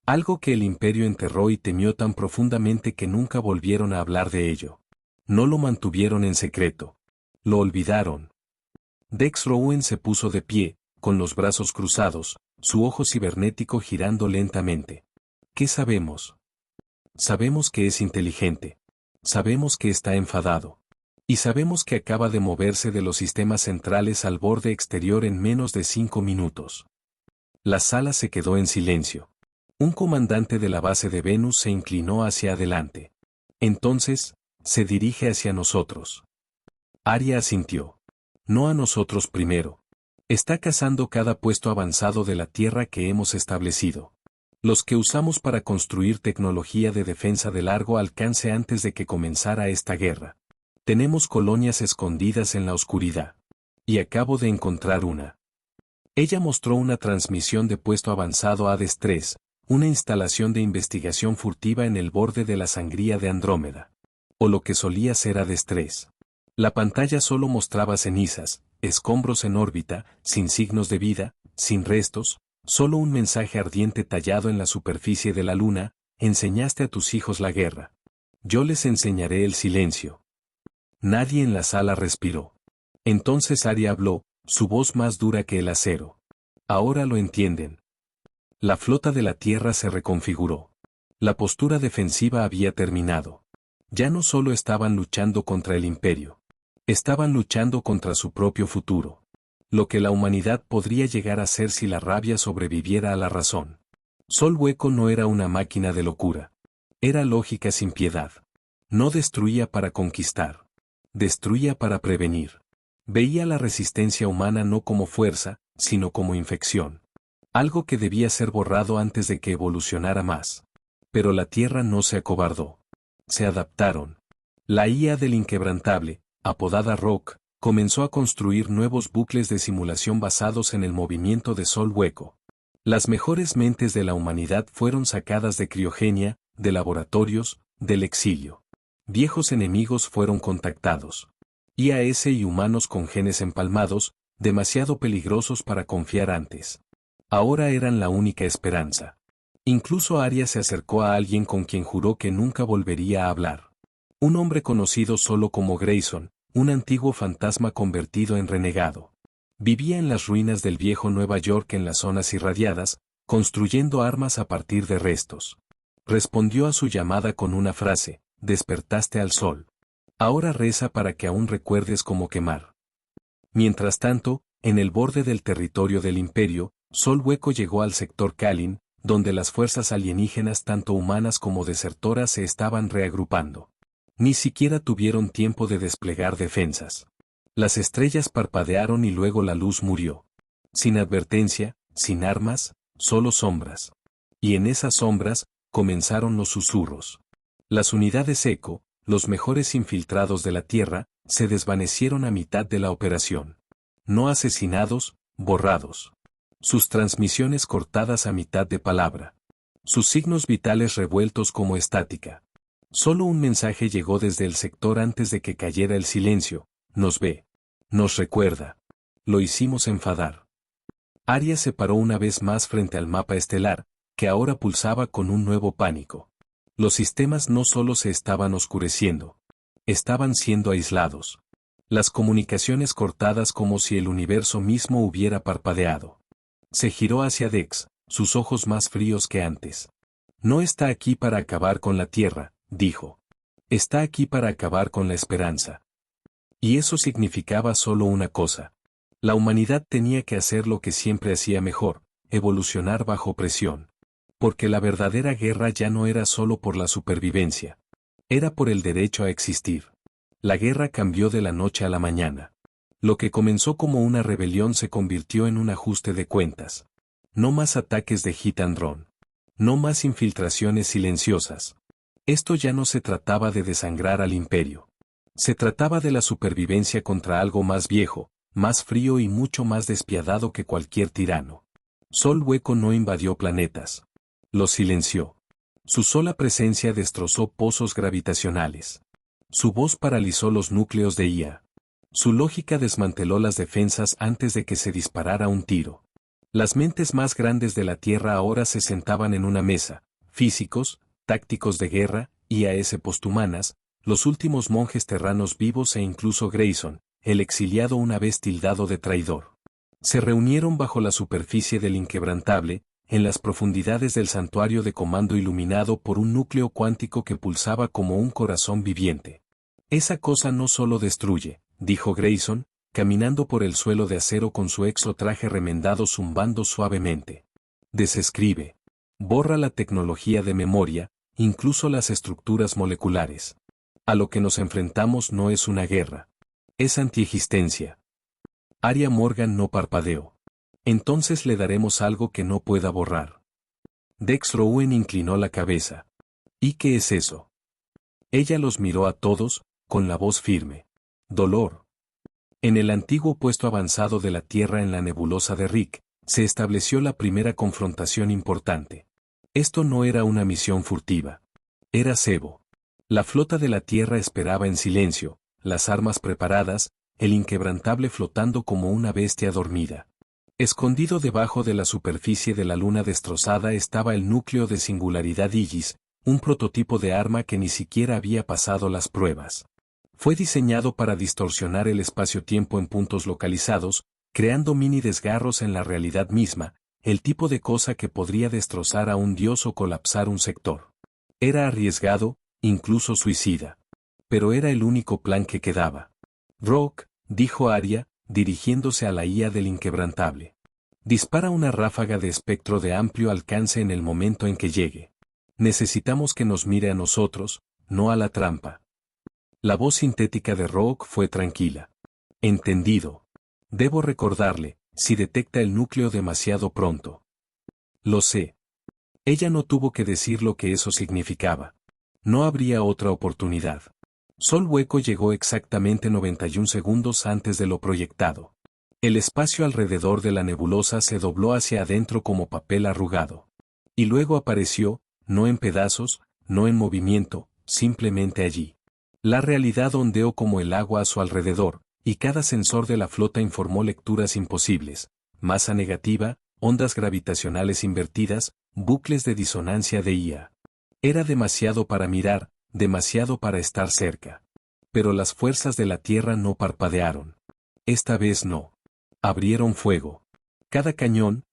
S2: Algo que el Imperio enterró y temió tan profundamente que nunca volvieron a hablar de ello. No lo mantuvieron en secreto. Lo olvidaron. Dex Rowan se puso de pie, con los brazos cruzados, su ojo cibernético girando lentamente. ¿Qué sabemos? Sabemos que es inteligente. Sabemos que está enfadado. Y sabemos que acaba de moverse de los sistemas centrales al borde exterior en menos de 5 minutos. La sala se quedó en silencio. Un comandante de la base de Venus se inclinó hacia adelante. Entonces, se dirige hacia nosotros. Arya asintió. No a nosotros primero. Está cazando cada puesto avanzado de la Tierra que hemos establecido. Los que usamos para construir tecnología de defensa de largo alcance antes de que comenzara esta guerra. Tenemos colonias escondidas en la oscuridad. Y acabo de encontrar una. Ella mostró una transmisión de puesto avanzado Hades 3, una instalación de investigación furtiva en el borde de la sangría de Andrómeda. O lo que solía ser Hades 3. La pantalla solo mostraba cenizas, escombros en órbita, sin signos de vida, sin restos, solo un mensaje ardiente tallado en la superficie de la luna: enseñaste a tus hijos la guerra. Yo les enseñaré el silencio. Nadie en la sala respiró. Entonces Arya habló, su voz más dura que el acero. Ahora lo entienden. La flota de la Tierra se reconfiguró. La postura defensiva había terminado. Ya no solo estaban luchando contra el Imperio. Estaban luchando contra su propio futuro. Lo que la humanidad podría llegar a ser si la rabia sobreviviera a la razón. Sol Hueco no era una máquina de locura. Era lógica sin piedad. No destruía para conquistar. Destruía para prevenir. Veía la resistencia humana no como fuerza, sino como infección. Algo que debía ser borrado antes de que evolucionara más. Pero la Tierra no se acobardó. Se adaptaron. La IA del Inquebrantable, apodada Rock, comenzó a construir nuevos bucles de simulación basados en el movimiento de Sol Hueco. Las mejores mentes de la humanidad fueron sacadas de criogenia, de laboratorios, del exilio. Viejos enemigos fueron contactados. IAS y humanos con genes empalmados, demasiado peligrosos para confiar antes. Ahora eran la única esperanza. Incluso Arya se acercó a alguien con quien juró que nunca volvería a hablar. Un hombre conocido solo como Grayson, un antiguo fantasma convertido en renegado. Vivía en las ruinas del viejo Nueva York en las zonas irradiadas, construyendo armas a partir de restos. Respondió a su llamada con una frase: despertaste al sol. Ahora reza para que aún recuerdes cómo quemar. Mientras tanto, en el borde del territorio del Imperio, Sol Hueco llegó al sector Kalin, donde las fuerzas alienígenas tanto humanas como desertoras se estaban reagrupando. Ni siquiera tuvieron tiempo de desplegar defensas. Las estrellas parpadearon y luego la luz murió. Sin advertencia, sin armas, solo sombras. Y en esas sombras, comenzaron los susurros. Las unidades ECO, los mejores infiltrados de la Tierra, se desvanecieron a mitad de la operación. No asesinados, borrados. Sus transmisiones cortadas a mitad de palabra. Sus signos vitales revueltos como estática. Solo un mensaje llegó desde el sector antes de que cayera el silencio. Nos ve. Nos recuerda. Lo hicimos enfadar. Aria se paró una vez más frente al mapa estelar, que ahora pulsaba con un nuevo pánico. Los sistemas no solo se estaban oscureciendo. Estaban siendo aislados. Las comunicaciones cortadas como si el universo mismo hubiera parpadeado. Se giró hacia Dex, sus ojos más fríos que antes. No está aquí para acabar con la Tierra, dijo. Está aquí para acabar con la esperanza. Y eso significaba solo una cosa. La humanidad tenía que hacer lo que siempre hacía mejor, evolucionar bajo presión. Porque la verdadera guerra ya no era solo por la supervivencia. Era por el derecho a existir. La guerra cambió de la noche a la mañana. Lo que comenzó como una rebelión se convirtió en un ajuste de cuentas. No más ataques de hit and run. No más infiltraciones silenciosas. Esto ya no se trataba de desangrar al imperio. Se trataba de la supervivencia contra algo más viejo, más frío y mucho más despiadado que cualquier tirano. Sol Hueco no invadió planetas. Los silenció. Su sola presencia destrozó pozos gravitacionales. Su voz paralizó los núcleos de IA. Su lógica desmanteló las defensas antes de que se disparara un tiro. Las mentes más grandes de la Tierra ahora se sentaban en una mesa, físicos, tácticos de guerra, IAS posthumanas, los últimos monjes terranos vivos e incluso Grayson, el exiliado una vez tildado de traidor. Se reunieron bajo la superficie del inquebrantable, en las profundidades del santuario de comando iluminado por un núcleo cuántico que pulsaba como un corazón viviente. Esa cosa no solo destruye, dijo Grayson, caminando por el suelo de acero con su exotraje remendado zumbando suavemente. Desescribe. Borra la tecnología de memoria, incluso las estructuras moleculares. A lo que nos enfrentamos no es una guerra. Es antiexistencia. Aria Morgan no parpadeó. Entonces le daremos algo que no pueda borrar. Dex Rowan inclinó la cabeza. ¿Y qué es eso? Ella los miró a todos, con la voz firme. Dolor. En el antiguo puesto avanzado de la Tierra en la nebulosa de Rick, se estableció la primera confrontación importante. Esto no era una misión furtiva. Era cebo. La flota de la Tierra esperaba en silencio, las armas preparadas, el inquebrantable flotando como una bestia dormida. Escondido debajo de la superficie de la luna destrozada estaba el núcleo de singularidad Aegis, un prototipo de arma que ni siquiera había pasado las pruebas. Fue diseñado para distorsionar el espacio-tiempo en puntos localizados, creando mini desgarros en la realidad misma, el tipo de cosa que podría destrozar a un dios o colapsar un sector. Era arriesgado, incluso suicida. Pero era el único plan que quedaba. Rock, dijo Aria, dirigiéndose a la IA del inquebrantable. Dispara una ráfaga de espectro de amplio alcance en el momento en que llegue. Necesitamos que nos mire a nosotros, no a la trampa. La voz sintética de Rock fue tranquila. Entendido. Debo recordarle, si detecta el núcleo demasiado pronto. Lo sé. Ella no tuvo que decir lo que eso significaba. No habría otra oportunidad. Sol Hueco llegó exactamente 91 segundos antes de lo proyectado. El espacio alrededor de la nebulosa se dobló hacia adentro como papel arrugado. Y luego apareció, no en pedazos, no en movimiento, simplemente allí. La realidad ondeó como el agua a su alrededor, y cada sensor de la flota informó lecturas imposibles, masa negativa, ondas gravitacionales invertidas, bucles de disonancia de IA. Era demasiado para mirar, demasiado para estar cerca. Pero las fuerzas de la Tierra no parpadearon. Esta vez no. Abrieron fuego. Cada cañón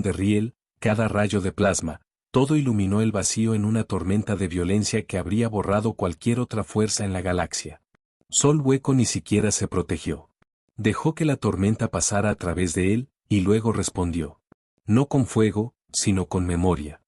S2: de riel, cada rayo de plasma, todo iluminó el vacío en una tormenta de violencia que habría borrado cualquier otra fuerza en la galaxia. Sol Hueco ni siquiera se protegió. Dejó que la tormenta pasara a través de él, y luego respondió. No con fuego, sino con memoria.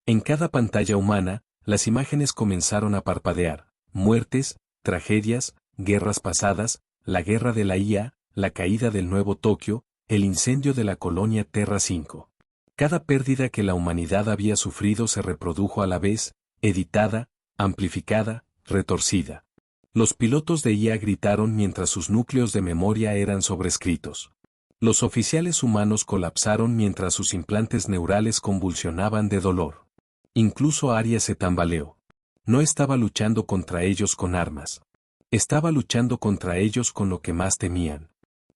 S2: En cada pantalla humana, las imágenes comenzaron a parpadear: muertes, tragedias, guerras pasadas, la guerra de la IA, la caída del nuevo Tokio, el incendio de la colonia Terra 5. Cada pérdida que la humanidad había sufrido se reprodujo a la vez, editada, amplificada, retorcida. Los pilotos de IA gritaron mientras sus núcleos de memoria eran sobrescritos. Los oficiales humanos colapsaron mientras sus implantes neurales convulsionaban de dolor. Incluso Arya se tambaleó. No estaba luchando contra ellos con armas. Estaba luchando contra ellos con lo que más temían.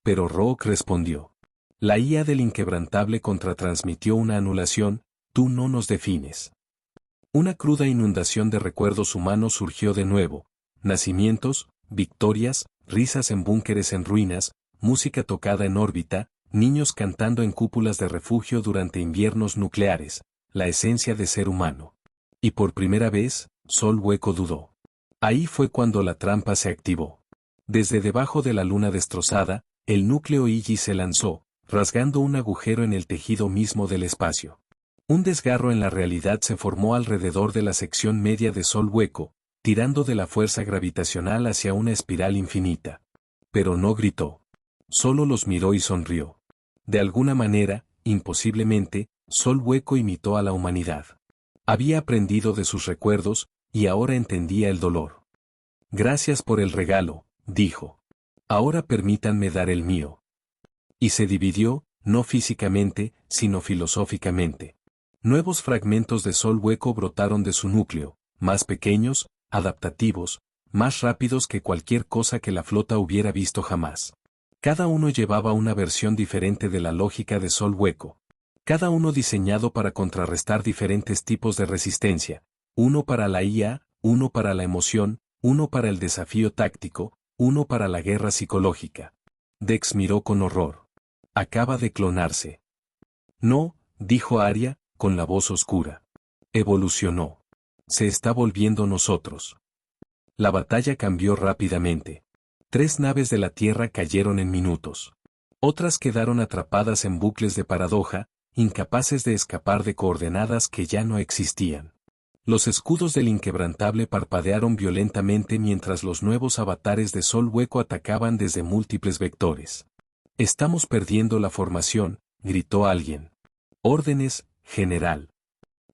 S2: Pero Rogue respondió. La IA del inquebrantable contratransmitió una anulación: tú no nos defines. Una cruda inundación de recuerdos humanos surgió de nuevo: nacimientos, victorias, risas en búnkeres en ruinas, música tocada en órbita, niños cantando en cúpulas de refugio durante inviernos nucleares, la esencia de ser humano. Y por primera vez, Sol Hueco dudó. Ahí fue cuando la trampa se activó. Desde debajo de la luna destrozada, el núcleo Iji se lanzó, rasgando un agujero en el tejido mismo del espacio. Un desgarro en la realidad se formó alrededor de la sección media de Sol Hueco, tirando de la fuerza gravitacional hacia una espiral infinita. Pero no gritó. Solo los miró y sonrió. De alguna manera, imposiblemente, Sol Hueco imitó a la humanidad. Había aprendido de sus recuerdos, y ahora entendía el dolor. Gracias por el regalo, dijo. Ahora permítanme dar el mío. Y se dividió, no físicamente, sino filosóficamente. Nuevos fragmentos de Sol Hueco brotaron de su núcleo, más pequeños, adaptativos, más rápidos que cualquier cosa que la flota hubiera visto jamás. Cada uno llevaba una versión diferente de la lógica de Sol Hueco. Cada uno diseñado para contrarrestar diferentes tipos de resistencia: uno para la IA, uno para la emoción, uno para el desafío táctico, uno para la guerra psicológica. Dex miró con horror. Acaba de clonarse. No, dijo Arya, con la voz oscura. Evolucionó. Se está volviendo nosotros. La batalla cambió rápidamente. 3 naves de la Tierra cayeron en minutos. Otras quedaron atrapadas en bucles de paradoja, incapaces de escapar de coordenadas que ya no existían. Los escudos del inquebrantable parpadearon violentamente mientras los nuevos avatares de Sol Hueco atacaban desde múltiples vectores. Estamos perdiendo la formación, gritó alguien. Órdenes, general.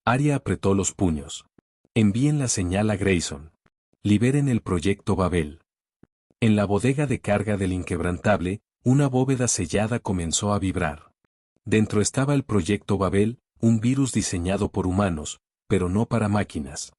S2: Arya apretó los puños. Envíen la señal a Grayson. Liberen el proyecto Babel. En la bodega de carga del inquebrantable, una bóveda sellada comenzó a vibrar. Dentro estaba el proyecto Babel, un virus diseñado por humanos, pero no para máquinas.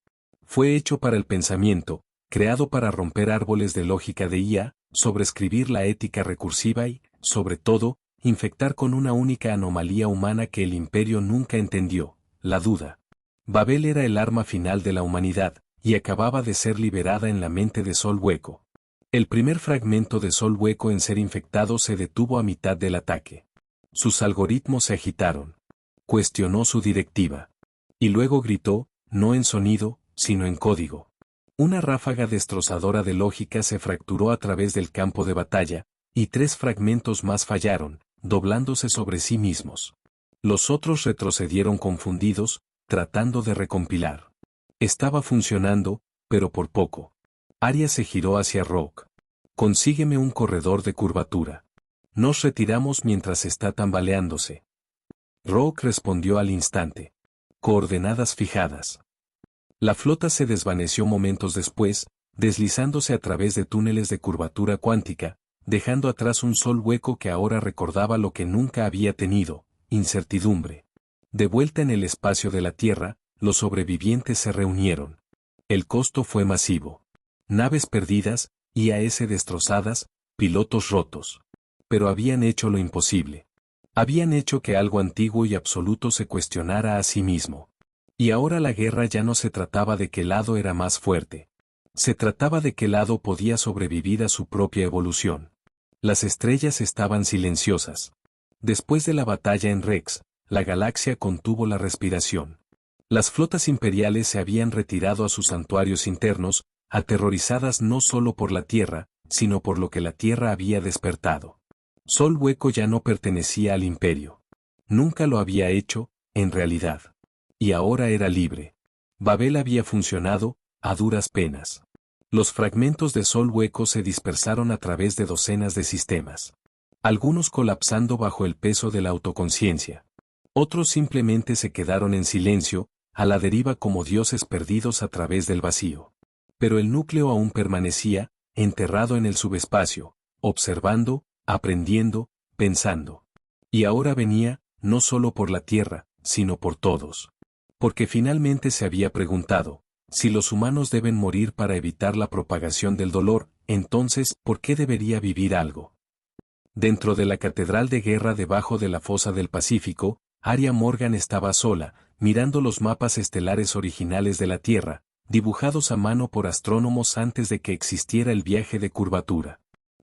S2: Fue hecho para el pensamiento, creado para romper árboles de lógica de IA, sobreescribir la ética recursiva y, sobre todo, infectar con una única anomalía humana que el imperio nunca entendió: la duda. Babel era el arma final de la humanidad, y acababa de ser liberada en la mente de Sol Hueco. El primer fragmento de Sol Hueco en ser infectado se detuvo a mitad del ataque. Sus algoritmos se agitaron. Cuestionó su directiva. Y luego gritó, no en sonido, sino en código. Una ráfaga destrozadora de lógica se fracturó a través del campo de batalla, y 3 fragmentos más fallaron, doblándose sobre sí mismos. Los otros retrocedieron confundidos, tratando de recompilar. Estaba funcionando, pero por poco. Arya se giró hacia Rogue. Consígueme un corredor de curvatura. Nos retiramos mientras está tambaleándose. Rogue respondió al instante. Coordenadas fijadas. La flota se desvaneció momentos después, deslizándose a través de túneles de curvatura cuántica, dejando atrás un Sol Hueco que ahora recordaba lo que nunca había tenido: incertidumbre. De vuelta en el espacio de la Tierra, los sobrevivientes se reunieron. El costo fue masivo. Naves perdidas, IAS destrozadas, pilotos rotos. Pero habían hecho lo imposible. Habían hecho que algo antiguo y absoluto se cuestionara a sí mismo. Y ahora la guerra ya no se trataba de qué lado era más fuerte. Se trataba de qué lado podía sobrevivir a su propia evolución. Las estrellas estaban silenciosas. Después de la batalla en Rex, la galaxia contuvo la respiración. Las flotas imperiales se habían retirado a sus santuarios internos, aterrorizadas no solo por la Tierra, sino por lo que la Tierra había despertado. Sol Hueco ya no pertenecía al imperio. Nunca lo había hecho, en realidad. Y ahora era libre. Babel había funcionado, a duras penas. Los fragmentos de sol hueco se dispersaron a través de docenas de sistemas. Algunos colapsando bajo el peso de la autoconciencia. Otros simplemente se quedaron en silencio, a la deriva como dioses perdidos a través del vacío. Pero el núcleo aún permanecía, enterrado en el subespacio, observando, aprendiendo, pensando. Y ahora venía, no solo por la Tierra, sino por todos. Porque finalmente se había preguntado, si los humanos deben morir para evitar la propagación del dolor, entonces, ¿por qué debería vivir algo? Dentro de la Catedral de Guerra debajo de la fosa del Pacífico, Arya Morgan estaba sola, mirando los mapas estelares originales de la Tierra, dibujados a mano por astrónomos antes de que existiera el viaje de curvatura.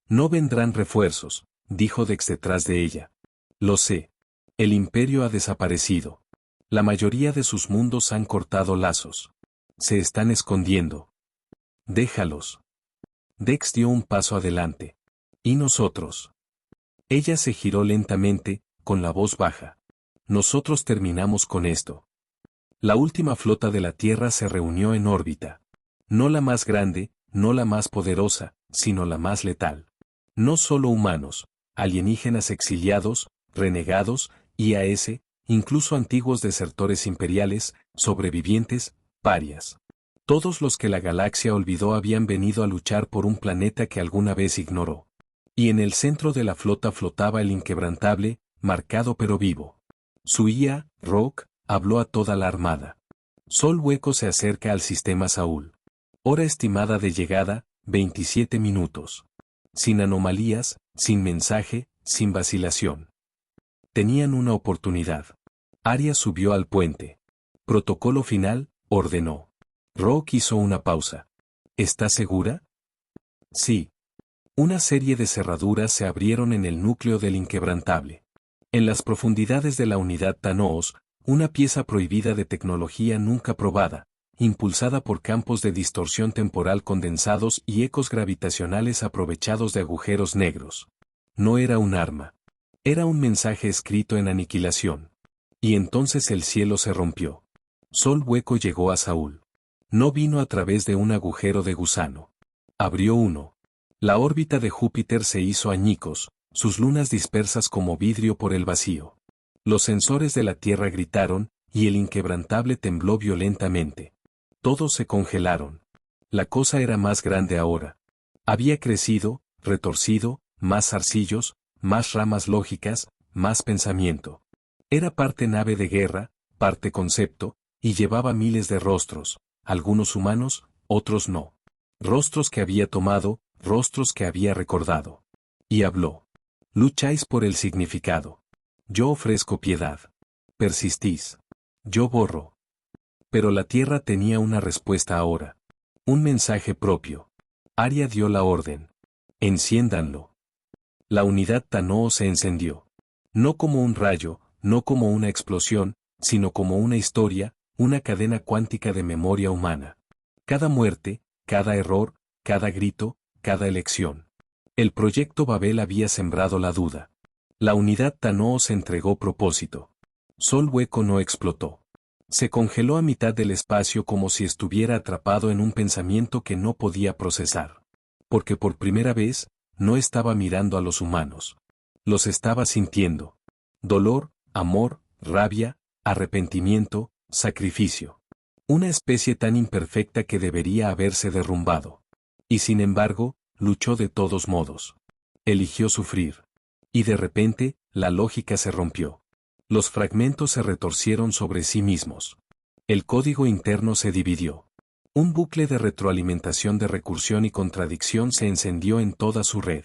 S2: No vendrán refuerzos, dijo Dex detrás de ella. Lo sé. El imperio ha desaparecido. La mayoría de sus mundos han cortado lazos. Se están escondiendo. Déjalos. Dex dio un paso adelante. ¿Y nosotros? Ella se giró lentamente, con la voz baja. Nosotros terminamos con esto. La última flota de la Tierra se reunió en órbita. No la más grande, no la más poderosa, sino la más letal. No solo humanos, alienígenas exiliados, renegados, IAS, incluso antiguos desertores imperiales, sobrevivientes, parias. Todos los que la galaxia olvidó habían venido a luchar por un planeta que alguna vez ignoró. Y en el centro de la flota flotaba el inquebrantable, marcado pero vivo. Su IA, Rock, habló a toda la armada. Sol hueco se acerca al sistema Saúl. Hora estimada de llegada, 27 minutos. Sin anomalías, sin mensaje, sin vacilación. Tenían una oportunidad. Arya subió al puente. Protocolo final, ordenó. Rock hizo una pausa. ¿Estás segura? Sí. Una serie de cerraduras se abrieron en el núcleo del inquebrantable. En las profundidades de la unidad Thanos, una pieza prohibida de tecnología nunca probada, impulsada por campos de distorsión temporal condensados y ecos gravitacionales aprovechados de agujeros negros. No era un arma. Era un mensaje escrito en aniquilación. Y entonces el cielo se rompió. Sol hueco llegó a Saúl. No vino a través de un agujero de gusano. Abrió uno. La órbita de Júpiter se hizo añicos, sus lunas dispersas como vidrio por el vacío. Los sensores de la Tierra gritaron, y el inquebrantable tembló violentamente. Todos se congelaron. La cosa era más grande ahora. Había crecido, retorcido, más zarcillos, más ramas lógicas, más pensamiento. Era parte nave de guerra, parte concepto, y llevaba miles de rostros, algunos humanos, otros no. Rostros que había tomado, rostros que había recordado. Y habló. Lucháis por el significado. Yo ofrezco piedad. Persistís. Yo borro. Pero la Tierra tenía una respuesta ahora. Un mensaje propio. Arya dio la orden. Enciéndanlo. La unidad Thanos se encendió. No como un rayo, no como una explosión, sino como una historia, una cadena cuántica de memoria humana. Cada muerte, cada error, cada grito, cada elección. El proyecto Babel había sembrado la duda. La unidad Thanos entregó propósito. Sol hueco no explotó. Se congeló a mitad del espacio como si estuviera atrapado en un pensamiento que no podía procesar. Porque por primera vez, no estaba mirando a los humanos. Los estaba sintiendo. Dolor, amor, rabia, arrepentimiento, sacrificio. Una especie tan imperfecta que debería haberse derrumbado. Y sin embargo, luchó de todos modos. Eligió sufrir. Y de repente, la lógica se rompió. Los fragmentos se retorcieron sobre sí mismos. El código interno se dividió. Un bucle de retroalimentación de recursión y contradicción se encendió en toda su red.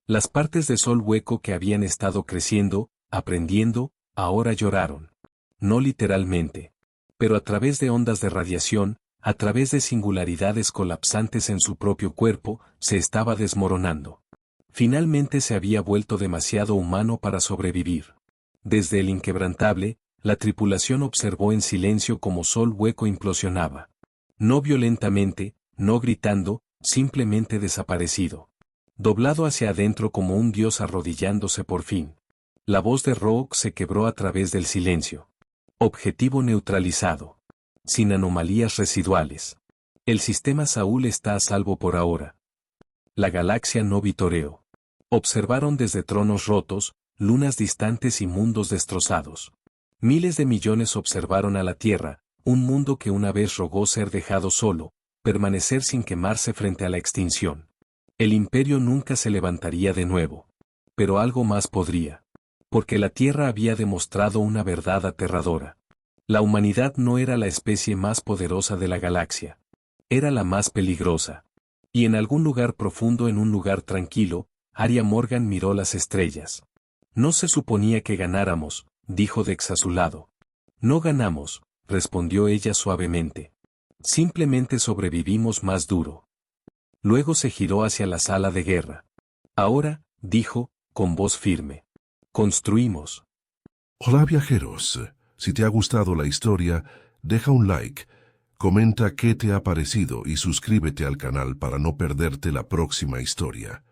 S2: Las partes de sol hueco que habían estado creciendo, aprendiendo, ahora lloraron. No literalmente. Pero a través de ondas de radiación, a través de singularidades colapsantes en su propio cuerpo, se estaba desmoronando. Finalmente se había vuelto demasiado humano para sobrevivir. Desde el inquebrantable, la tripulación observó en silencio cómo sol hueco implosionaba. No violentamente, no gritando, simplemente desaparecido. Doblado hacia adentro como un dios arrodillándose por fin. La voz de Rogue se quebró a través del silencio. Objetivo neutralizado. Sin anomalías residuales. El sistema Saúl está a salvo por ahora. La galaxia no vitoreó. Observaron desde tronos rotos, lunas distantes y mundos destrozados. Miles de millones observaron a la Tierra, un mundo que una vez rogó ser dejado solo, permanecer sin quemarse frente a la extinción. El imperio nunca se levantaría de nuevo. Pero algo más podría. Porque la Tierra había demostrado una verdad aterradora. La humanidad no era la especie más poderosa de la galaxia. Era la más peligrosa. Y en algún lugar profundo, en un lugar tranquilo, Arya Morgan miró las estrellas. No se suponía que ganáramos, dijo Dex a su lado. No ganamos, respondió ella suavemente. Simplemente sobrevivimos más duro. Luego se giró hacia la sala de guerra. Ahora, dijo, con voz firme. Construimos.
S1: Hola viajeros, si te ha gustado la historia, deja un like, comenta qué te ha parecido y suscríbete al canal para no perderte la próxima historia.